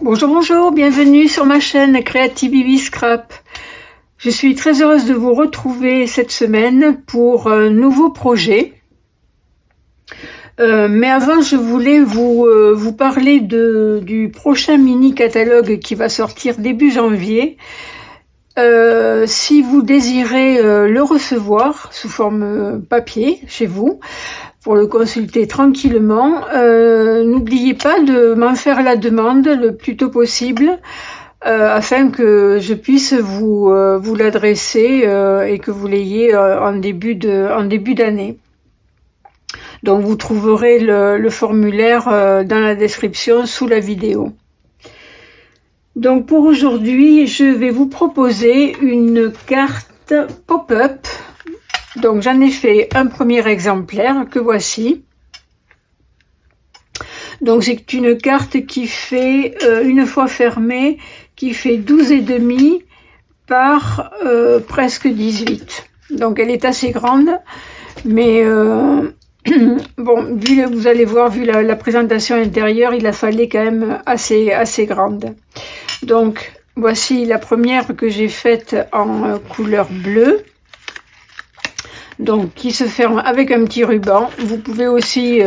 Bonjour, bonjour, bienvenue sur ma chaîne Creative Baby Scrap. Je suis très heureuse de vous retrouver cette semaine pour un nouveau projet. Mais avant, je voulais vous parler du prochain mini catalogue qui va sortir début janvier. Si vous désirez le recevoir sous forme papier chez vous, pour le consulter tranquillement, n'oubliez pas de m'en faire la demande le plus tôt possible afin que je puisse vous l'adresser et que vous l'ayez en début d'année. Donc vous trouverez le formulaire dans la description sous la vidéo. Donc pour aujourd'hui, je vais vous proposer une carte pop-up. Donc j'en ai fait un premier exemplaire que voici. Donc c'est une carte qui fait, une fois fermée, qui fait 12,5 par presque 18. Donc elle est assez grande, mais bon, vous allez voir, vu la présentation intérieure, il a fallu quand même assez grande. Donc voici la première que j'ai faite en couleur bleue. Donc qui se ferme avec un petit ruban. Vous pouvez aussi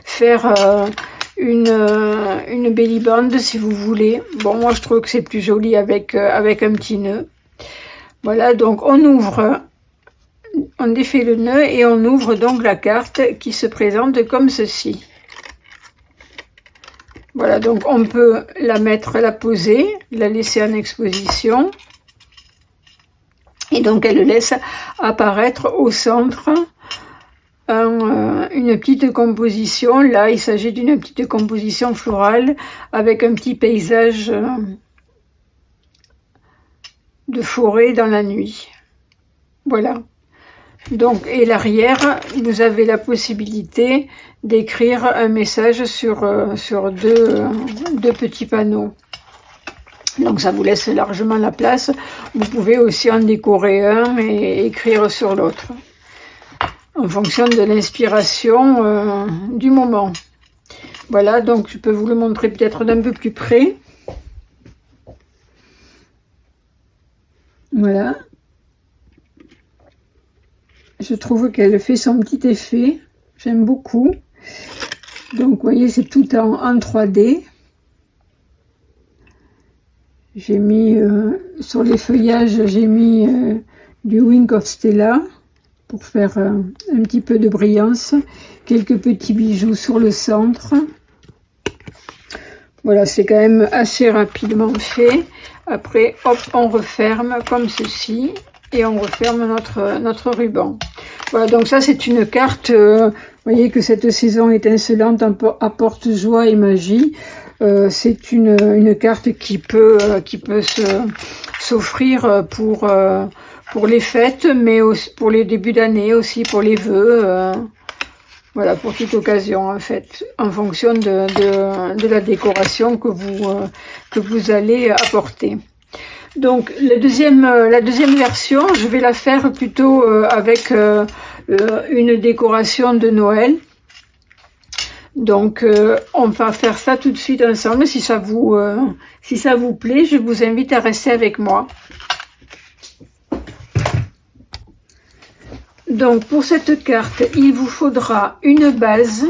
faire une belly band si vous voulez. Bon, moi je trouve que c'est plus joli avec un petit nœud. Voilà, donc on défait le nœud et on ouvre donc la carte qui se présente comme ceci. Voilà, donc on peut la poser, la laisser en exposition. Et donc elle laisse apparaître au centre une petite composition. Là, il s'agit d'une petite composition florale avec un petit paysage de forêt dans la nuit. Voilà. Donc, et l'arrière, vous avez la possibilité d'écrire un message sur deux petits panneaux. Donc ça vous laisse largement la place. Vous pouvez aussi en décorer un et écrire sur l'autre, en fonction de l'inspiration du moment. Voilà, donc je peux vous le montrer peut-être d'un peu plus près. Voilà. Je trouve qu'elle fait son petit effet. J'aime beaucoup. Donc vous voyez, c'est tout en 3D. J'ai mis sur les feuillages, j'ai mis du Wink of Stella pour faire un petit peu de brillance, quelques petits bijoux sur le centre. Voilà, c'est quand même assez rapidement fait. Après, hop, on referme comme ceci et on referme notre ruban. Voilà, donc ça c'est une carte, vous voyez que cette saison étincelante apporte joie et magie. C'est une carte qui peut s'offrir pour les fêtes, mais aussi pour les débuts d'année, aussi pour les vœux, voilà, pour toute occasion en fait, en fonction de la décoration que vous allez apporter. Donc la deuxième version, je vais la faire plutôt avec une décoration de Noël. Donc on va faire ça tout de suite ensemble. Si ça vous plaît, je vous invite à rester avec moi. Donc pour cette carte, il vous faudra une base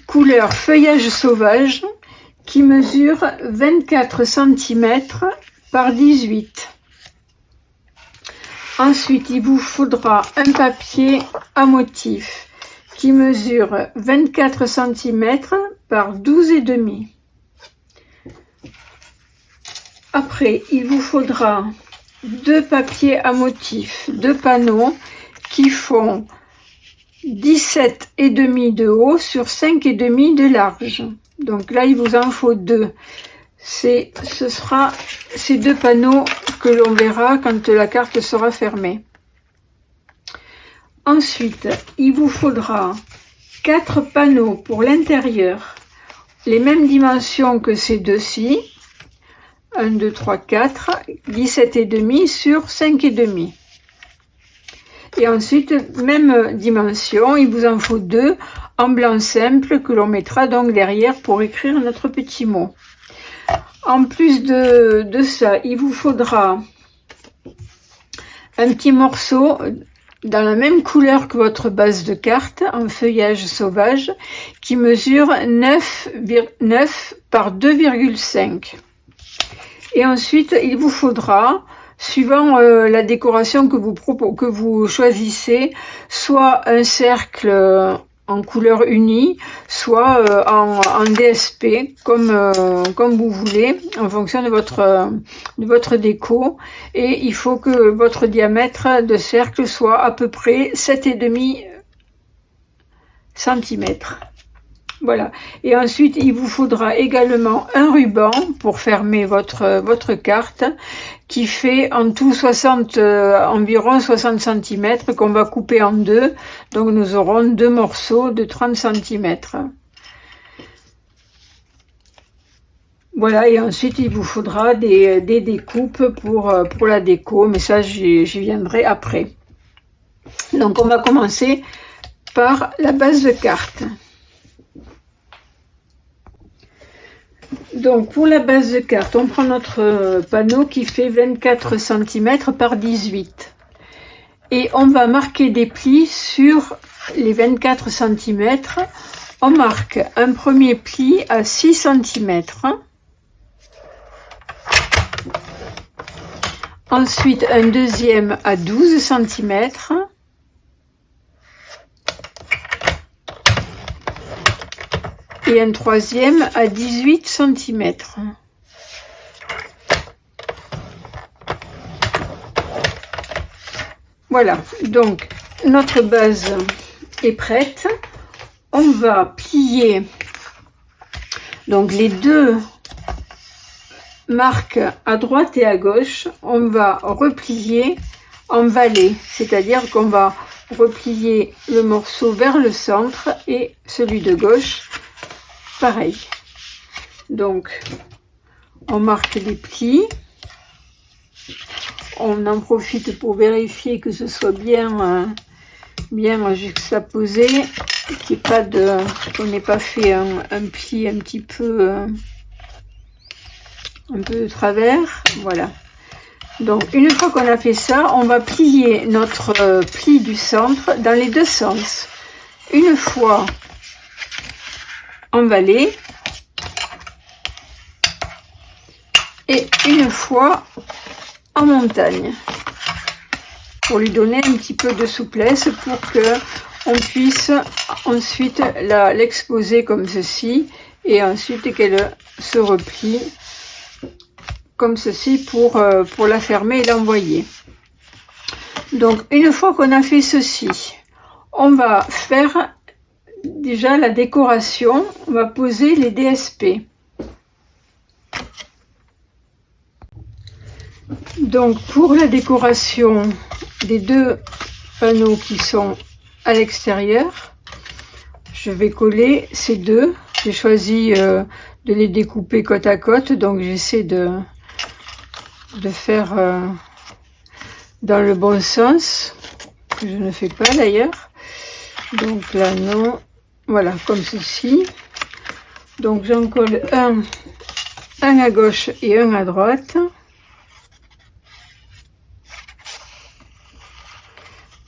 couleur feuillage sauvage qui mesure 24 cm par 18. Ensuite, il vous faudra un papier à motif qui mesure 24 cm par 12,5. Après, il vous faudra deux papiers à motif, deux panneaux qui font 17,5 de haut sur 5,5 de large. Donc là, il vous en faut deux. Ce sera ces deux panneaux que l'on verra quand la carte sera fermée. Ensuite, il vous faudra 4 panneaux pour l'intérieur, les mêmes dimensions que ces deux-ci. 1, 2, 3, 4, 17,5 sur 5,5. Et ensuite, même dimension, il vous en faut deux en blanc simple que l'on mettra donc derrière pour écrire notre petit mot. En plus de ça, il vous faudra un petit morceau dans la même couleur que votre base de carte, en feuillage sauvage, qui mesure 9 par 2,5. Et ensuite, il vous faudra, suivant la décoration que vous choisissez, soit un cercle en couleur unie, soit en DSP, comme vous voulez, en fonction de votre déco. Et il faut que votre diamètre de cercle soit à peu près 7,5 cm. Voilà. Et ensuite, il vous faudra également un ruban pour fermer votre carte, qui fait en tout environ 60 cm qu'on va couper en deux. Donc, nous aurons deux morceaux de 30 cm. Voilà. Et ensuite, il vous faudra des découpes pour la déco, mais ça, j'y viendrai après. Donc, on va commencer par la base de carte. Donc pour la base de carte, on prend notre panneau qui fait 24 cm par 18. Et on va marquer des plis sur les 24 cm. On marque un premier pli à 6 cm. Ensuite un deuxième à 12 cm. Et un troisième à 18 cm. Voilà, donc notre base est prête. On va plier donc les deux marques à droite et à gauche. On va replier en vallée, c'est-à-dire qu'on va replier le morceau vers le centre et celui de gauche pareil. Donc on marque les plis, on en profite pour vérifier que ce soit bien juxtaposé, qu'on n'ait pas fait un pli un petit peu de travers. Voilà. Donc une fois qu'on a fait ça, on va plier notre pli du centre dans les deux sens. Une fois en vallée et une fois en montagne, pour lui donner un petit peu de souplesse pour que on puisse ensuite l'exposer comme ceci et ensuite qu'elle se replie comme ceci pour la fermer et l'envoyer. Donc une fois qu'on a fait ceci, on va faire déjà la décoration. On va poser les DSP. Donc pour la décoration des deux panneaux qui sont à l'extérieur, je vais coller ces deux. J'ai choisi de les découper côte à côte, donc j'essaie de faire dans le bon sens, que je ne fais pas d'ailleurs. Donc là non, voilà, comme ceci. Donc j'en colle un à gauche et un à droite.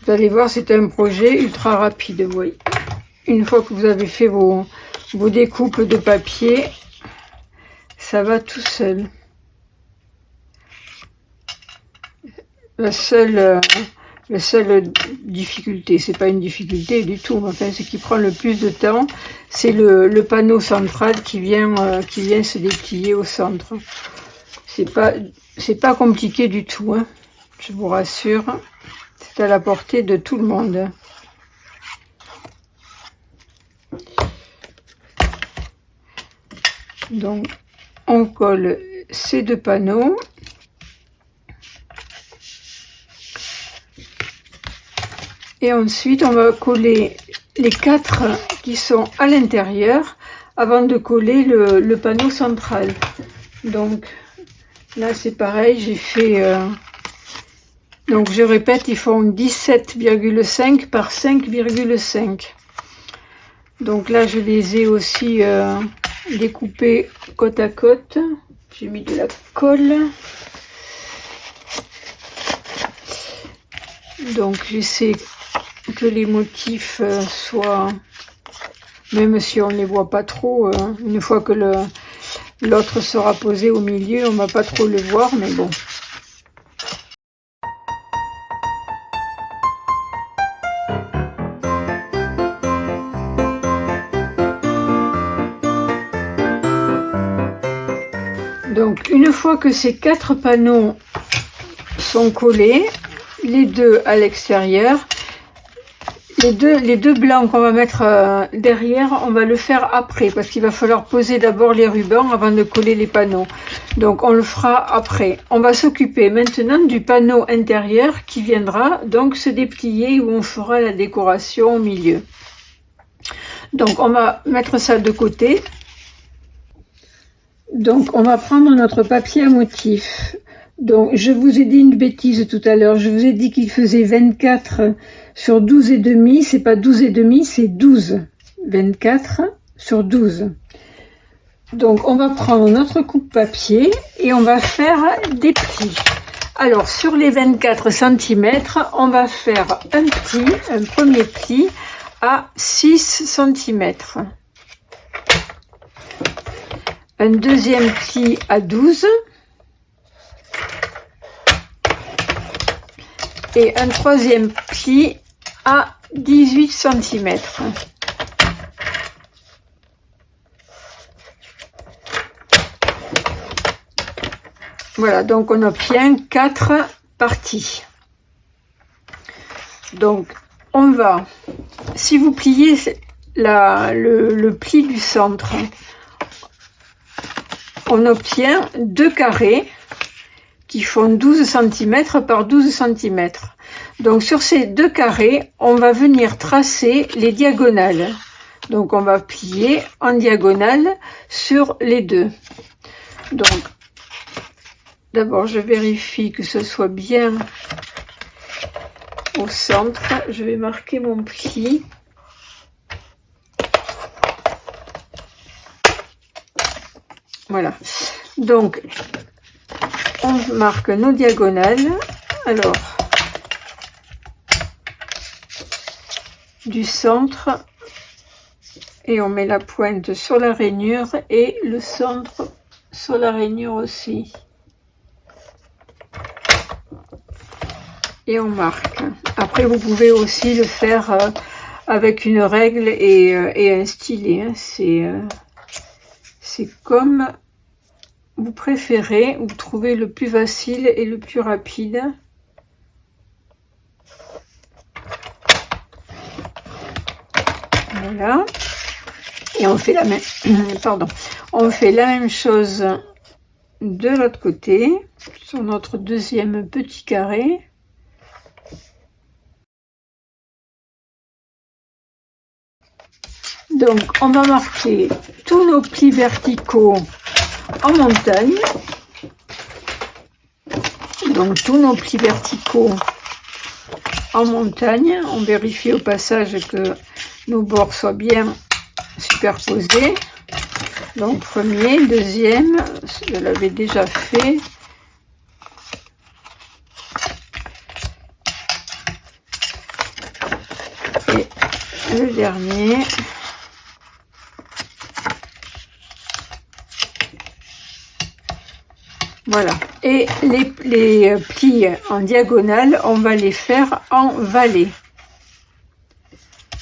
Vous allez voir, c'est un projet ultra rapide, vous voyez. Une fois que vous avez fait vos découpes de papier, ça va tout seul. La seule difficulté, c'est pas une difficulté du tout, enfin ce qui prend le plus de temps, c'est le panneau central qui vient se déplier au centre. C'est pas compliqué du tout, hein, je vous rassure, c'est à la portée de tout le monde. Donc on colle ces deux panneaux. Et ensuite, on va coller les 4 qui sont à l'intérieur avant de coller le panneau central. Donc là, c'est pareil, j'ai fait... donc je répète, ils font 17,5 par 5,5. Donc là, je les ai aussi découpés côte à côte. J'ai mis de la colle. Donc j'essaie que les motifs soient, même si on ne les voit pas trop, une fois que l'autre sera posé au milieu, on ne va pas trop le voir, mais bon. Donc une fois que ces 4 panneaux sont collés, les deux à l'extérieur, les deux blancs qu'on va mettre derrière, on va le faire après, parce qu'il va falloir poser d'abord les rubans avant de coller les panneaux. Donc on le fera après. On va s'occuper maintenant du panneau intérieur qui viendra donc se déplier, où on fera la décoration au milieu. Donc on va mettre ça de côté. Donc on va prendre notre papier à motif. Donc je vous ai dit une bêtise tout à l'heure, je vous ai dit qu'il faisait 24 sur 12 et demi, c'est pas 12 et demi, c'est 12. 24 sur 12. Donc on va prendre notre coupe papier et on va faire des plis. Alors sur les 24 cm, on va faire un premier pli à 6 cm. Un deuxième pli à 12 et un troisième pli à 18 cm. Voilà, donc on obtient 4 parties. Donc on va, si vous pliez le pli du centre, on obtient 2 carrés qui font 12 cm par 12 cm. Donc sur ces 2 carrés, on va venir tracer les diagonales. Donc on va plier en diagonale sur les deux. Donc d'abord je vérifie que ce soit bien au centre. Je vais marquer mon pli. Voilà. Donc on marque nos diagonales. Alors, du centre, et on met la pointe sur la rainure et le centre sur la rainure aussi. Et on marque. Après, vous pouvez aussi le faire avec une règle et un stylet. Hein. C'est comme vous préférez, vous trouvez le plus facile et le plus rapide. Voilà. Et on fait la même, pardon, on fait la même chose de l'autre côté, sur notre deuxième petit carré. Donc, on va marquer tous nos plis verticaux en montagne. Donc, tous nos plis verticaux en montagne. On vérifie au passage que nos bords soient bien superposés. Donc, premier, deuxième, je l'avais déjà fait. Et le dernier. Voilà, et les plis en diagonale, on va les faire en vallée.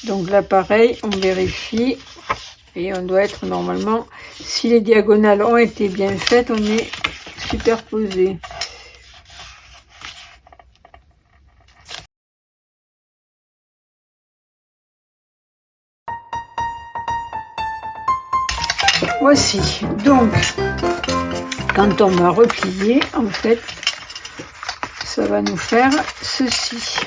Donc là, pareil, on vérifie et on doit être normalement, si les diagonales ont été bien faites, on est superposé. Voici, donc, quand on va replier, en fait, ça va nous faire ceci.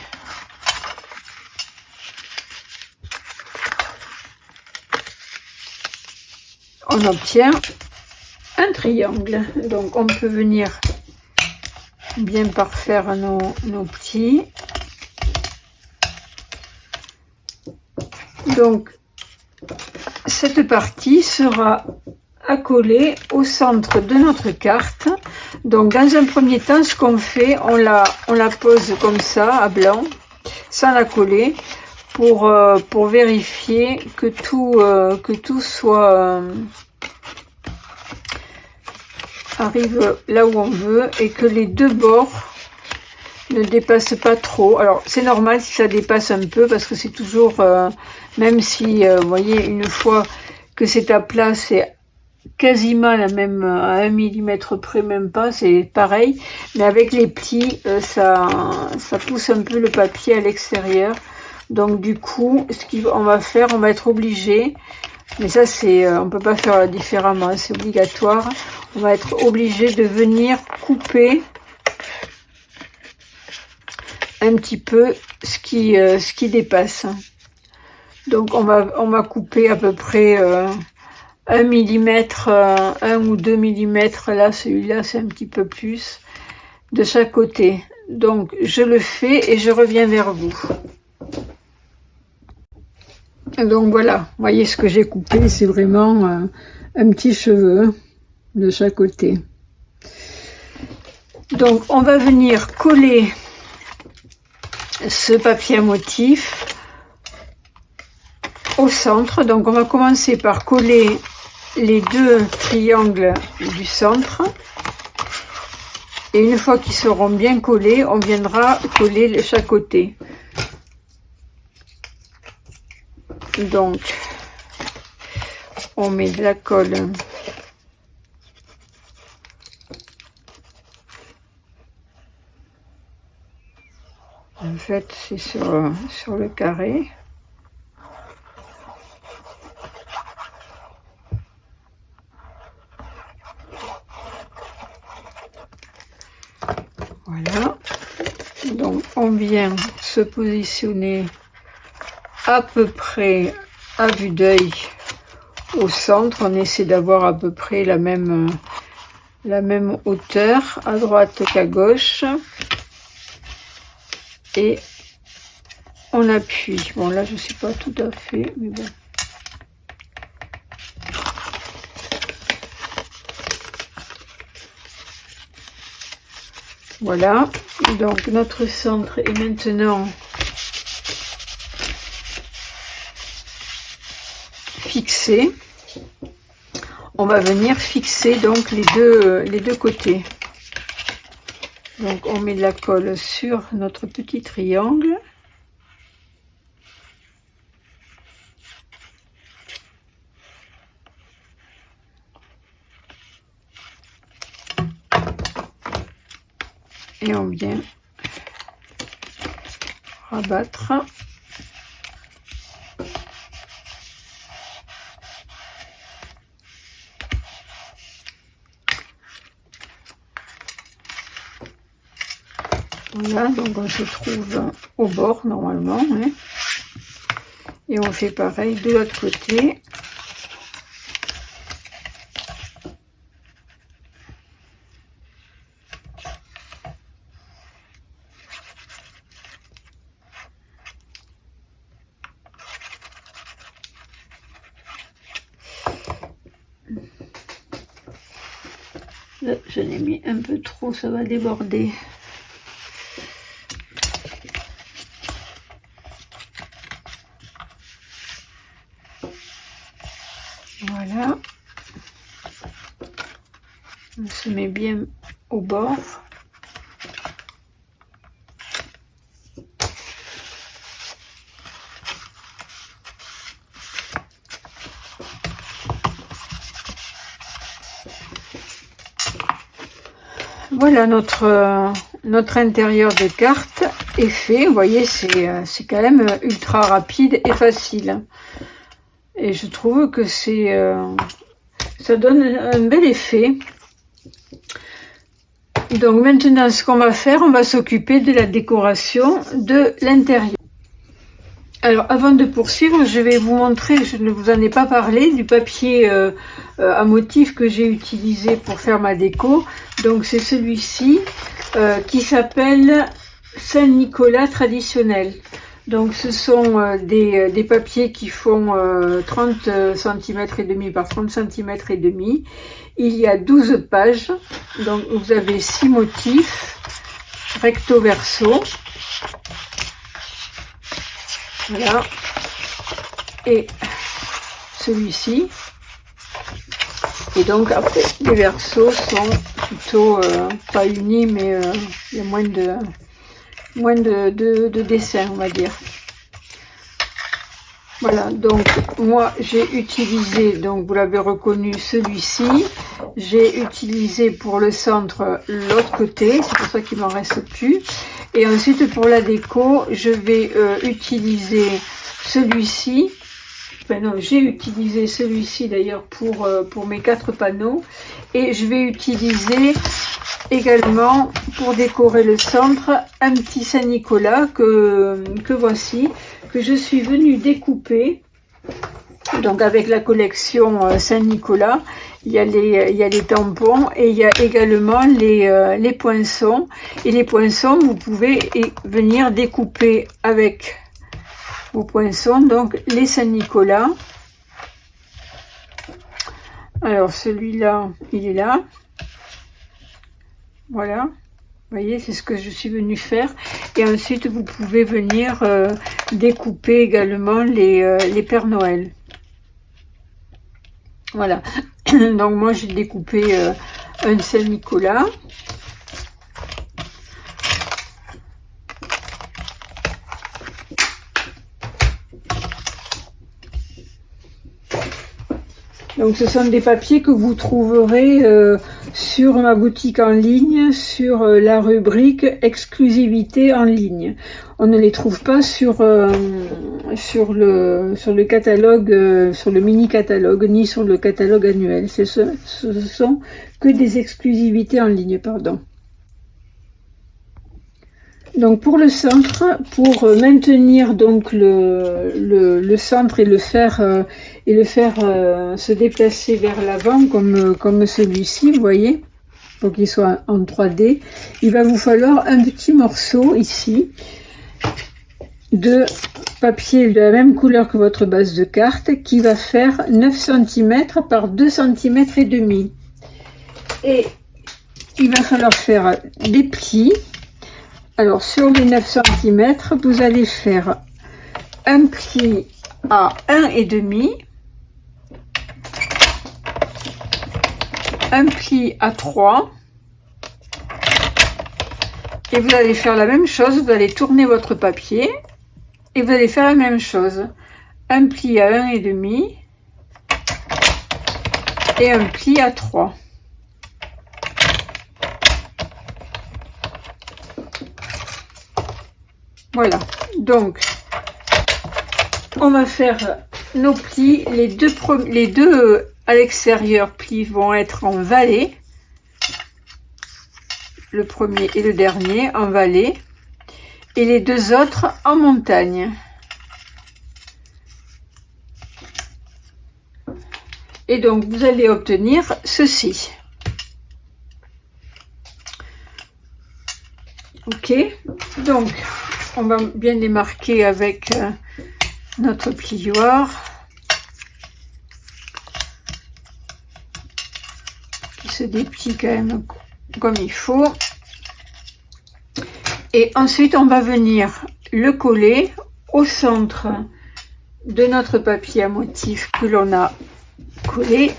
On obtient un triangle. Donc on peut venir bien parfaire nos plis. Donc cette partie sera à coller au centre de notre carte. Donc dans un premier temps, ce qu'on fait, on la pose comme ça à blanc, sans la coller, pour vérifier que tout soit arrive là où on veut et que les deux bords ne dépassent pas trop. Alors c'est normal si ça dépasse un peu, parce que c'est toujours, même si vous voyez, une fois que c'est à plat, c'est quasiment la même, à 1 millimètre près, même pas, c'est pareil, mais avec les plis, ça pousse un peu le papier à l'extérieur. Donc du coup, ce qu'on va faire, on va être obligé, mais ça c'est, on peut pas faire différemment, c'est obligatoire, on va être obligé de venir couper un petit peu ce qui dépasse. Donc on va couper à peu près 1 millimètre, 1 ou 2 millimètres, là celui-là c'est un petit peu plus, de chaque côté. Donc je le fais et je reviens vers vous. Donc voilà, vous voyez ce que j'ai coupé, c'est vraiment un petit cheveu de chaque côté. Donc on va venir coller ce papier à motif au centre. Donc on va commencer par coller les deux triangles du centre, et une fois qu'ils seront bien collés, on viendra coller chaque côté. Donc on met de la colle en fait c'est sur le carré. Voilà, donc on vient se positionner à peu près à vue d'œil au centre. On essaie d'avoir à peu près la même hauteur à droite qu'à gauche, et on appuie. Bon là je sais pas tout à fait, mais bon. Voilà, donc notre centre est maintenant fixé. On va venir fixer donc les deux côtés. Donc on met de la colle sur notre petit triangle. Et on vient rabattre. Voilà, donc on se trouve au bord normalement, hein. Et on fait pareil de l'autre côté. Là, je l'ai mis un peu trop, ça va déborder. Voilà. On se met bien au bord. Voilà, notre intérieur de carte est fait. Vous voyez, c'est quand même ultra rapide et facile. Et je trouve que ça donne un bel effet. Donc maintenant, ce qu'on va faire, on va s'occuper de la décoration de l'intérieur. Alors avant de poursuivre, je vais vous montrer, je ne vous en ai pas parlé, du papier à motif que j'ai utilisé pour faire ma déco. Donc c'est celui-ci qui s'appelle Saint-Nicolas traditionnel. Donc ce sont des papiers qui font 30 cm et demi par 30 cm et demi. Il y a 12 pages. Donc vous avez 6 motifs recto verso. Voilà. Et celui-ci. Et donc après, les versos sont plutôt pas unis, mais il y a moins de dessins, on va dire. Voilà, donc moi j'ai utilisé, donc vous l'avez reconnu, celui-ci. J'ai utilisé pour le centre l'autre côté, c'est pour ça qu'il m'en reste plus. Et ensuite pour la déco, je vais utiliser celui-ci. Enfin non, j'ai utilisé celui-ci d'ailleurs pour mes 4 panneaux. Et je vais utiliser également pour décorer le centre un petit Saint-Nicolas que voici, que je suis venue découper. Donc avec la collection Saint-Nicolas, il y a les tampons et il y a également les poinçons. Et les poinçons, vous pouvez venir découper avec vos poinçons, donc les Saint-Nicolas. Alors celui-là, il est là. Voilà. Vous voyez, c'est ce que je suis venue faire. Et ensuite, vous pouvez venir découper également les Pères Noël. Voilà. Donc moi, j'ai découpé un Saint-Nicolas. Donc ce sont des papiers que vous trouverez sur ma boutique en ligne, sur la rubrique exclusivité en ligne. On ne les trouve pas sur le catalogue, sur le mini catalogue, ni sur le catalogue annuel. Ce sont que des exclusivités en ligne, pardon. Donc pour le centre, pour maintenir donc le centre et le faire se déplacer vers l'avant comme celui-ci, vous voyez, pour qu'il soit en 3D, il va vous falloir un petit morceau ici de papier de la même couleur que votre base de carte qui va faire 9 cm par 2 cm et demi. Et il va falloir faire des plis. Alors, sur les 9 cm, vous allez faire un pli à 1,5, un pli à 3, et vous allez faire la même chose, vous allez tourner votre papier, et vous allez faire la même chose. Un pli à 1,5 et un pli à 3. Voilà, donc on va faire nos plis. Les deux à l'extérieur plis vont être en vallée. Le premier et le dernier en vallée. Et les deux autres en montagne. Et donc vous allez obtenir ceci. Ok, donc on va bien les marquer avec notre plioir qui se déplie quand même comme il faut. Et ensuite on va venir le coller au centre de notre papier à motif que l'on a collé.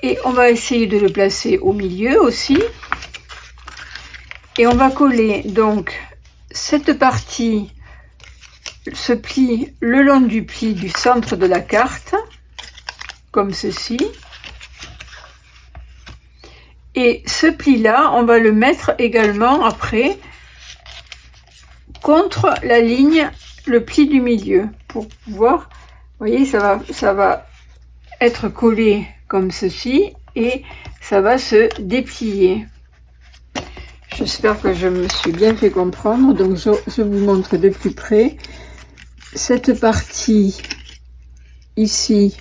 Et on va essayer de le placer au milieu aussi. Et on va coller donc cette partie, ce pli, le long du pli du centre de la carte, comme ceci. Et ce pli-là, on va le mettre également après contre la ligne, le pli du milieu, pour pouvoir, vous voyez, ça va être collé comme ceci et ça va se déplier. J'espère que je me suis bien fait comprendre. Donc je vous montre de plus près. Cette partie ici,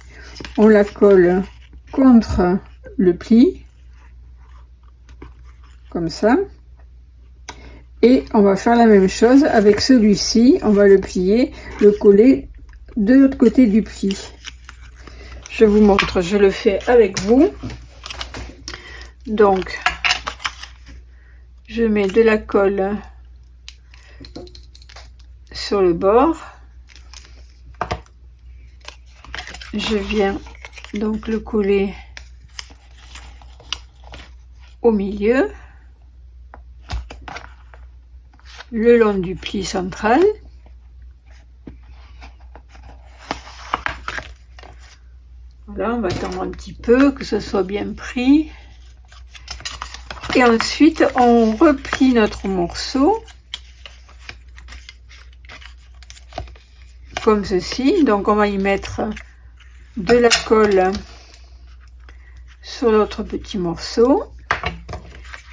on la colle contre le pli, comme ça. Et on va faire la même chose avec celui-ci. On va le plier, le coller de l'autre côté du pli. Je vous montre, je le fais avec vous. Donc, je mets de la colle sur le bord. Je viens donc le coller au milieu, le long du pli central. Voilà, on va attendre un petit peu que ce soit bien pris. Et ensuite, on replie notre morceau comme ceci. Donc, on va y mettre de la colle sur l'autre petit morceau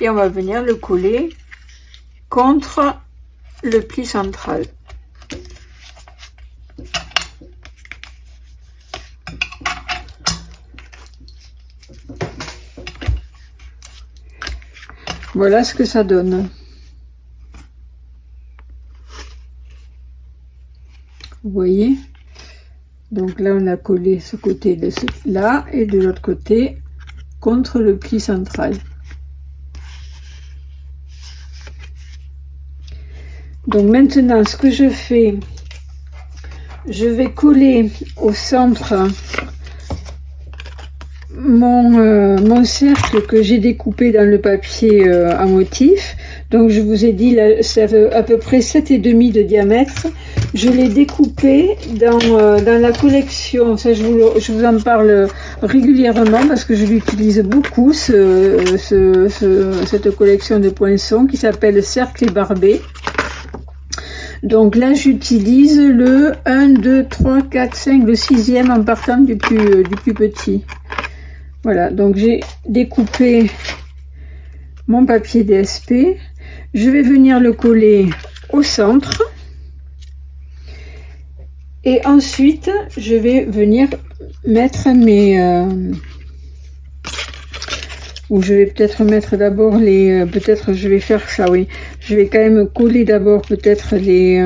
et on va venir le coller contre le pli central. Voilà ce que ça donne. Vous voyez? Donc là, on a collé ce côté de là et de l'autre côté contre le pli central. Donc maintenant, ce que je fais, je vais coller au centre mon cercle que j'ai découpé dans le papier à motif. Donc je vous ai dit, là, ça fait à peu près 7,5 de diamètre. Je l'ai découpé dans la collection, ça je vous en parle régulièrement parce que je l'utilise beaucoup, cette collection de poinçons qui s'appelle Cercle et Barbé. Donc là j'utilise le 1, 2, 3, 4, 5, le 6e en partant du plus petit. Voilà, donc j'ai découpé mon papier DSP. Je vais venir le coller au centre. Et ensuite, je vais venir mettre mes... ou je vais peut-être mettre d'abord les... peut-être je vais faire ça, oui. Je vais quand même coller d'abord peut-être les...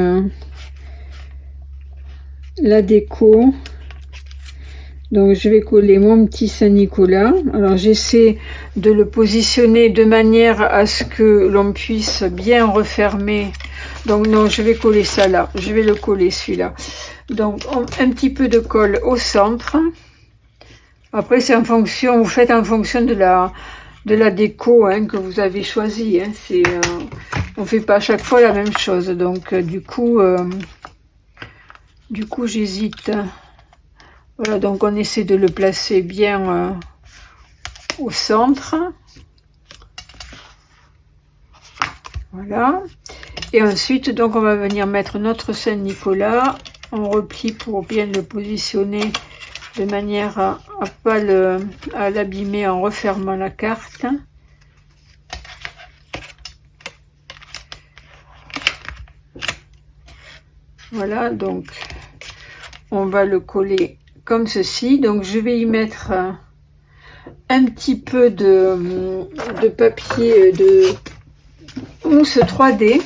la déco. Donc je vais coller mon petit Saint-Nicolas. Alors j'essaie de le positionner de manière à ce que l'on puisse bien refermer. Donc non, je vais coller ça là. Je vais le coller celui-là. Donc un petit peu de colle au centre. Après c'est en fonction, vous faites en fonction de la déco hein, que vous avez choisi. Hein. On fait pas à chaque fois la même chose. Donc du coup j'hésite. Voilà, donc on essaie de le placer bien au centre. Voilà. Et ensuite, donc on va venir mettre notre Saint-Nicolas. On replie pour bien le positionner de manière à pas l'abîmer en refermant la carte. Voilà, donc on va le coller comme ceci. Donc je vais y mettre un petit peu de papier de mousse 3D.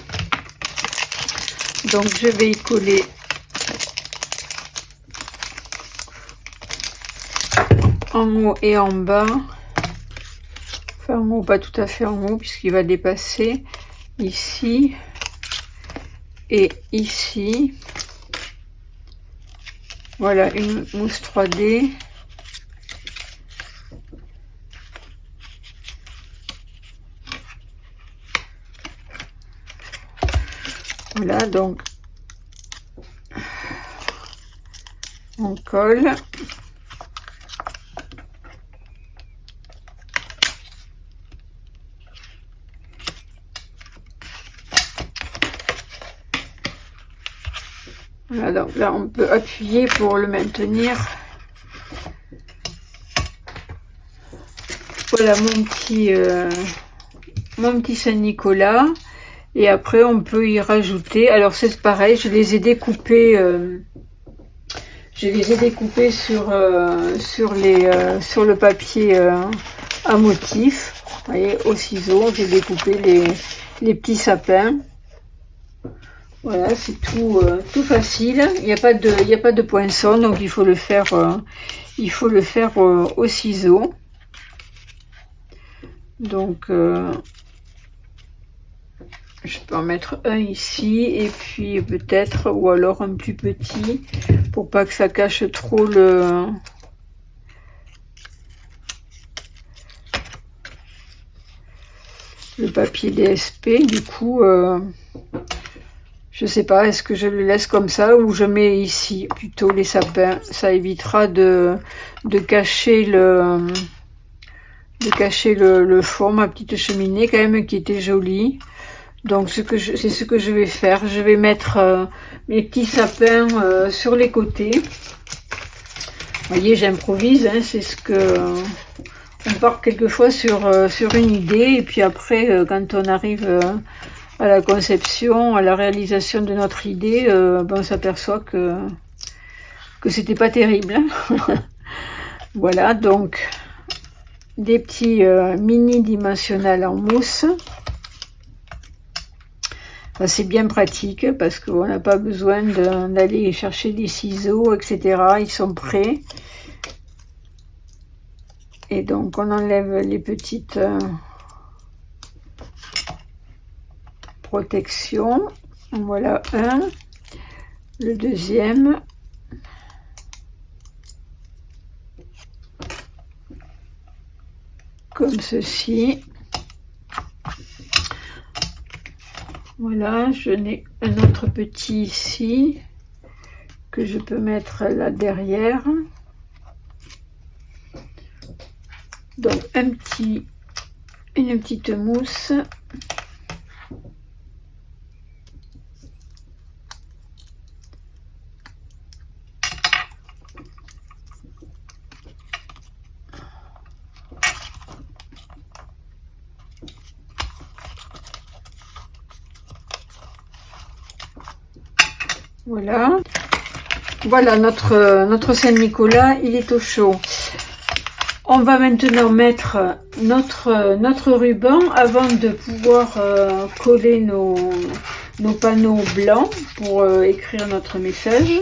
Donc je vais y coller en haut et en bas. Enfin en haut, pas tout à fait en haut puisqu'il va dépasser ici et ici. Voilà, une mousse 3D. Voilà, donc on colle. Voilà, donc là on peut appuyer pour le maintenir. Voilà mon petit Saint-Nicolas. Et après on peut y rajouter, alors c'est pareil, je les ai découpés sur le papier à motif. Vous voyez, au ciseau j'ai découpé les petits sapins. Voilà, c'est tout facile. Il n'y a pas de poinçon, donc il faut le faire au ciseau. Donc je peux en mettre un ici et puis peut-être, ou alors un plus petit pour pas que ça cache trop le papier DSP. Du coup, je sais pas, est-ce que je le laisse comme ça ou je mets ici plutôt les sapins? Ça évitera de cacher le fond, ma petite cheminée quand même qui était jolie. Donc c'est ce que je vais faire. Je vais mettre mes petits sapins sur les côtés. Vous voyez, j'improvise, hein, c'est ce que on part quelquefois sur une idée et puis après quand on arrive à la conception, à la réalisation de notre idée, on s'aperçoit que c'était pas terrible. Voilà, donc des petits mini dimensionnels en mousse. C'est bien pratique parce qu'on n'a pas besoin d'aller chercher des ciseaux, etc. Ils sont prêts. Et donc on enlève les petites protections. Voilà un. Le deuxième. Comme ceci. Voilà, je n'ai un autre petit ici que je peux mettre là derrière. Donc une petite mousse. Voilà notre Saint-Nicolas, il est au chaud. On va maintenant mettre notre ruban avant de pouvoir coller nos panneaux blancs pour écrire notre message.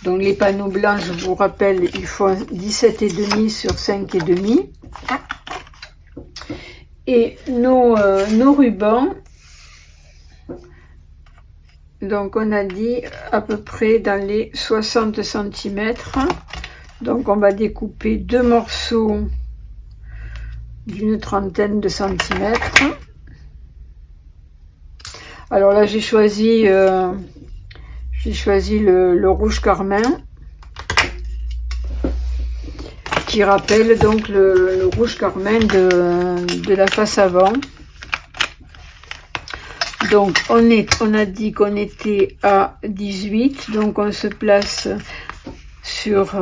Donc les panneaux blancs, je vous rappelle, ils font 17,5 sur 5,5. Et nos rubans, donc on a dit à peu près dans les 60 cm. Donc on va découper deux morceaux d'une trentaine de centimètres. Alors là j'ai choisi le rouge carmin qui rappelle donc le rouge carmin de la face avant. Donc on a dit qu'on était à 18, donc on se place sur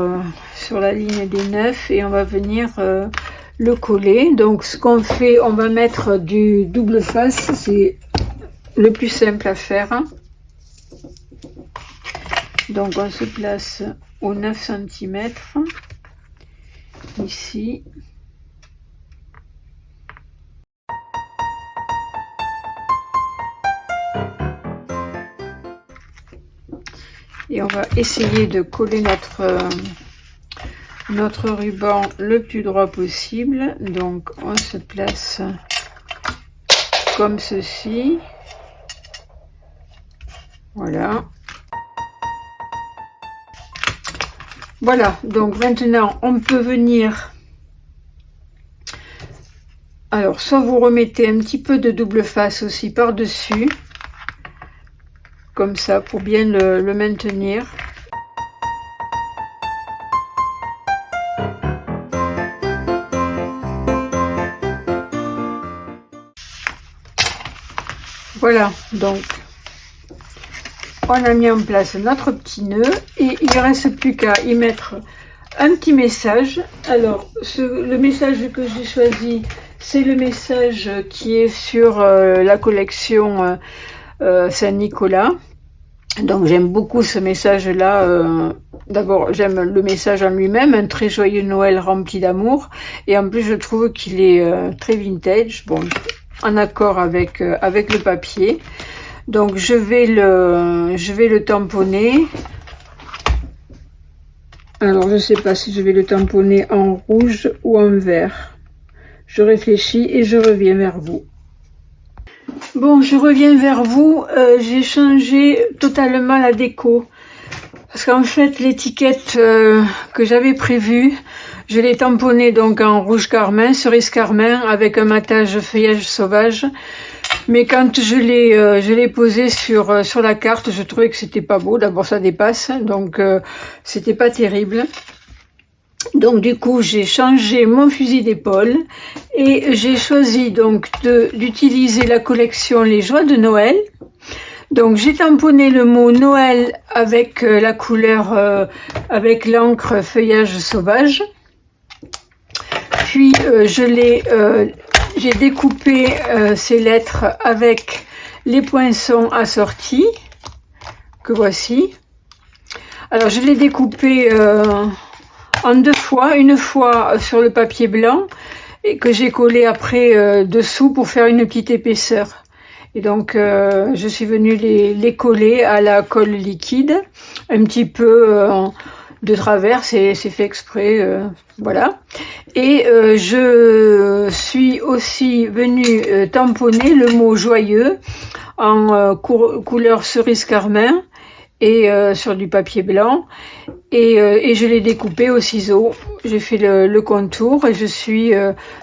la ligne des 9 et on va venir le coller. Donc ce qu'on fait, on va mettre du double face, c'est le plus simple à faire. Donc on se place aux 9 cm ici. Et on va essayer de coller notre ruban le plus droit possible. Donc on se place comme ceci. Voilà. Voilà, donc maintenant on peut venir, alors soit vous remettez un petit peu de double face aussi par dessus, comme ça pour bien le maintenir. Voilà, donc on a mis en place notre petit nœud et il ne reste plus qu'à y mettre un petit message. Alors le message que j'ai choisi, c'est le message qui est sur la collection Saint-Nicolas. Donc j'aime beaucoup ce message là. D'abord j'aime le message en lui-même, un très joyeux Noël rempli d'amour, et en plus je trouve qu'il est très vintage, bon, en accord avec le papier. Donc je vais le tamponner. Alors je sais pas si je vais le tamponner en rouge ou en vert. Je réfléchis et je reviens vers vous. Bon, je reviens vers vous. J'ai changé totalement la déco. Parce qu'en fait, l'étiquette que j'avais prévue, je l'ai tamponnée donc en rouge carmin, cerise carmin, avec un matage feuillage sauvage. Mais quand je l'ai posé sur la carte, je trouvais que c'était pas beau. D'abord, ça dépasse, donc c'était pas terrible. Donc du coup, j'ai changé mon fusil d'épaule et j'ai choisi donc d'utiliser la collection Les Joies de Noël. Donc j'ai tamponné le mot Noël avec la couleur, avec l'encre feuillage sauvage. Puis j'ai découpé ces lettres avec les poinçons assortis, que voici. Alors je l'ai découpé en deux fois, une fois sur le papier blanc et que j'ai collé après dessous pour faire une petite épaisseur. Et donc je suis venue les coller à la colle liquide, un petit peu de travers, c'est fait exprès, voilà. Et je suis aussi venue tamponner le mot joyeux en couleur cerise carmin et sur du papier blanc et je l'ai découpé au ciseau. J'ai fait le contour et je suis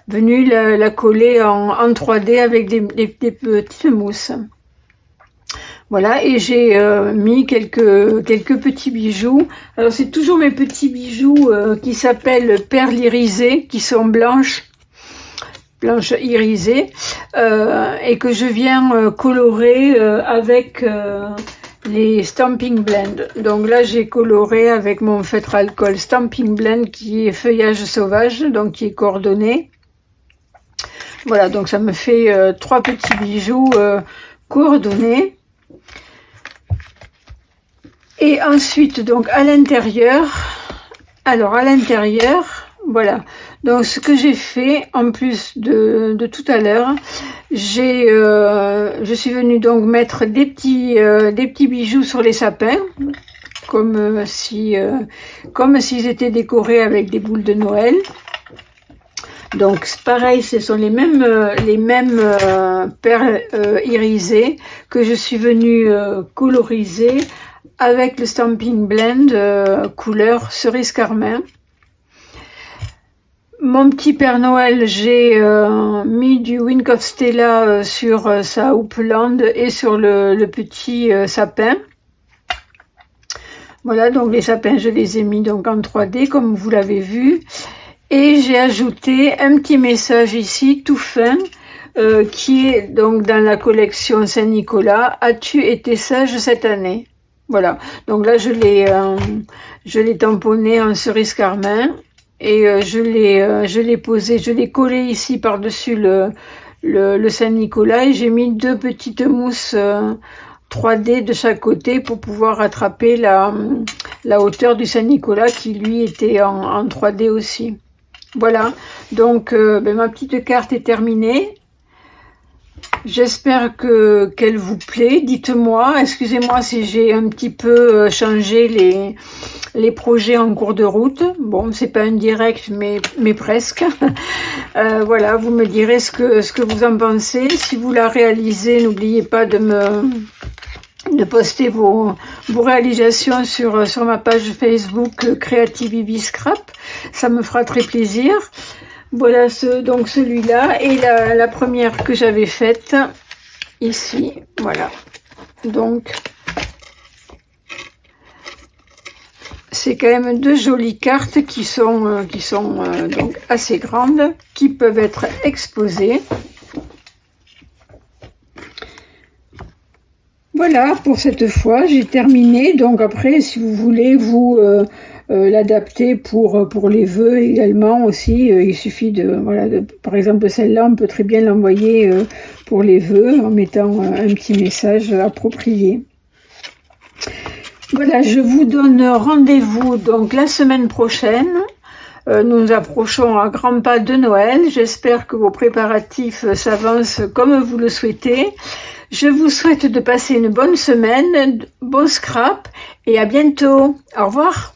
venue la coller en 3D avec des petites mousses. Voilà, et j'ai mis quelques petits bijoux. Alors c'est toujours mes petits bijoux qui s'appellent perles irisées, qui sont blanches irisées, et que je viens colorer avec les Stamping Blend. Donc là j'ai coloré avec mon feutre alcool Stamping Blend qui est feuillage sauvage, donc qui est coordonné. Voilà, donc ça me fait 3 petits bijoux coordonnés. Et ensuite, donc à l'intérieur, voilà. Donc ce que j'ai fait, en plus de tout à l'heure, je suis venue donc mettre des petits bijoux sur les sapins, comme s'ils étaient décorés avec des boules de Noël. Donc pareil, ce sont les mêmes perles irisées que je suis venue coloriser avec le Stamping Blend couleur cerise carmin. Mon petit Père Noël, j'ai mis du Wink of Stella sur sa houppelande et sur le petit sapin. Voilà, donc les sapins, je les ai mis donc en 3D comme vous l'avez vu. Et j'ai ajouté un petit message ici, tout fin, qui est donc dans la collection Saint-Nicolas. As-tu été sage cette année? Voilà, donc là je l'ai tamponné en cerise carmin et je l'ai posé, je l'ai collé ici par-dessus le Saint-Nicolas et j'ai mis 2 petites mousses 3D de chaque côté pour pouvoir attraper la hauteur du Saint-Nicolas qui lui était en 3D aussi. Voilà, donc ma petite carte est terminée. J'espère qu'elle vous plaît. Dites-moi, excusez-moi si j'ai un petit peu changé les projets en cours de route. Bon, c'est pas un direct, mais presque. Voilà, vous me direz ce que vous en pensez. Si vous la réalisez, n'oubliez pas de poster vos réalisations sur ma page Facebook Creative Ivy Scrap. Ça me fera très plaisir. Voilà donc celui-là et la première que j'avais faite ici. Voilà. Donc c'est quand même 2 jolies cartes qui sont donc assez grandes, qui peuvent être exposées. Voilà, pour cette fois, j'ai terminé. Donc après, si vous voulez vous l'adapter pour les vœux également aussi, il suffit par exemple celle-là, on peut très bien l'envoyer pour les vœux en mettant un petit message approprié. Voilà, je vous donne rendez-vous donc la semaine prochaine. Nous approchons à grands pas de Noël. J'espère que vos préparatifs s'avancent comme vous le souhaitez. Je vous souhaite de passer une bonne semaine, bon scrap et à bientôt. Au revoir.